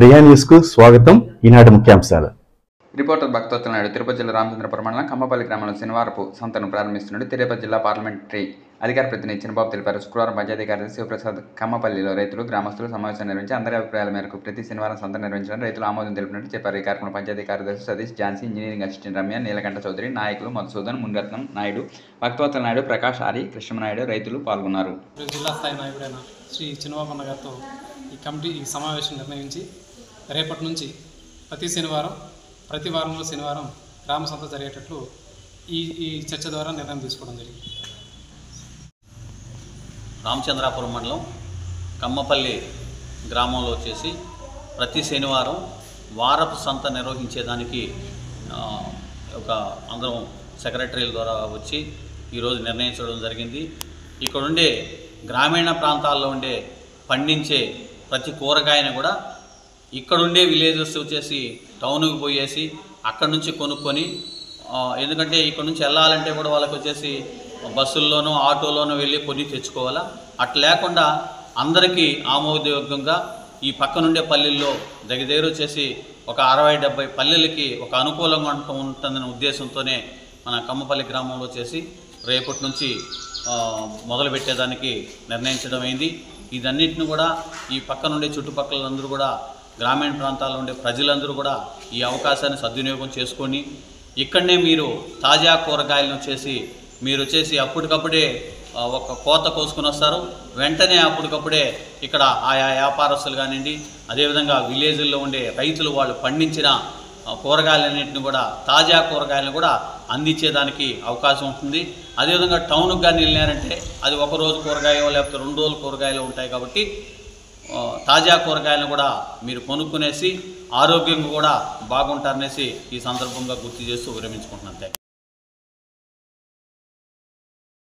Priya news కు స్వాగతం. ఈనాటి ముఖ్యాంశాలు. రిపోర్టర్ భక్తోత్తల నాయుడు తిరుపతి జిల్లా రామచంద్రపురం మండలం కమ్మపల్లి గ్రామంలో శనివారపు సంతను ప్రారంభిస్తున్నట్టు తిరుపతి జిల్లా పార్లమెంటరీ అధికార ప్రతినిధి చిన్నబాబు తెలిపారు. శుక్రవారం పంచాయతీ కార్యదర్శి శివప్రసాద్ కమ్మపల్లిలో రైతులు గ్రామస్తులు సమావేశం నిర్వహించి అందరి అభిప్రాయాల మేరకు ప్రతి శనివారం సంత నిర్వహించడానికి రైతులు ఆమోదం తెలిపినట్టు చెప్పారు. ఈ కార్యక్రమంలో పంచాయతీ కార్యదర్శి సతీష్, ఝాన్సీ, ఇంజనీరింగ్ అసిస్టెంట్ రమ్య, నీలకంఠ చౌదరి, నాయకులు మధుసూదన్, మునిరత్నం నాయుడు, భక్తోత్తల నాయుడు, ప్రకాష్, ఆరి, కృష్ణనాయుడు రైతులు పాల్గొన్నారు. జిల్లా స్థాయి నాయకుడైన శ్రీ చిన్నబాబు గారితో ఈ సమావేశం నిర్ణయించి రేపటి నుంచి ప్రతి వారంలో శనివారం గ్రామ సంత జరిగేటట్లు ఈ చర్చ ద్వారా నిర్ణయం తీసుకోవడం జరిగింది. రామచంద్రాపురం మండలం కమ్మపల్లి గ్రామంలో వచ్చేసి ప్రతి శనివారం వారపు సంత నిర్వహించేదానికి అందరం సెక్రటరీల ద్వారా వచ్చి ఈరోజు నిర్ణయించడం జరిగింది. ఇక్కడ ఉండే గ్రామీణ ప్రాంతాల్లో ఉండే పండించే ప్రతి కూరగాయను కూడా ఇక్కడుండే విలేజెస్ వచ్చేసి టౌన్కి పోయేసి అక్కడి నుంచి కొనుక్కొని, ఎందుకంటే ఇక్కడ నుంచి వెళ్ళాలంటే కూడా వాళ్ళకి వచ్చేసి బస్సుల్లోనూ ఆటోలోనూ వెళ్ళి కొని తెచ్చుకోవాలా. అట్లా లేకుండా అందరికీ ఆమోదయోగ్యంగా ఈ పక్కనుండే పల్లెల్లో దగ్గర వచ్చేసి ఒక 60-70 పల్లెలకి ఒక అనుకూలంగా ఉంటుందనే ఉద్దేశంతోనే మన కమ్మపల్లి గ్రామంలో వచ్చేసి రేపటి నుంచి మొదలుపెట్టేదానికి నిర్ణయించడం అయింది. ఇదన్నిటిని కూడా ఈ పక్కనుండే చుట్టుపక్కలందరూ కూడా గ్రామీణ ప్రాంతాల్లో ఉండే ప్రజలందరూ కూడా ఈ అవకాశాన్ని సద్వినియోగం చేసుకొని ఇక్కడనే మీరు తాజా కూరగాయలను మీరు వచ్చేసి అప్పటికప్పుడే ఒక కోత కోసుకొని వస్తారు. వెంటనే అప్పటికప్పుడే ఇక్కడ ఆయా వ్యాపారస్తులు కానివ్వండి, అదేవిధంగా విలేజ్ల్లో ఉండే రైతులు వాళ్ళు పండించిన కూరగాయలన్నింటిని కూడా తాజా కూరగాయలను కూడా అందించేదానికి అవకాశం ఉంటుంది. అదేవిధంగా టౌన్కి కానీ వెళ్ళినారంటే అది ఒక రోజు కూరగాయలు లేకపోతే 2 రోజుల కూరగాయలు ఉంటాయి. కాబట్టి తాజా కూరగాయలను కూడా మీరు కొనుక్కునేసి ఆరోగ్యంగా కూడా బాగుంటారనేసి ఈ సందర్భంగా గుర్తు చేస్తూ విరమించుకుంటున్నాను.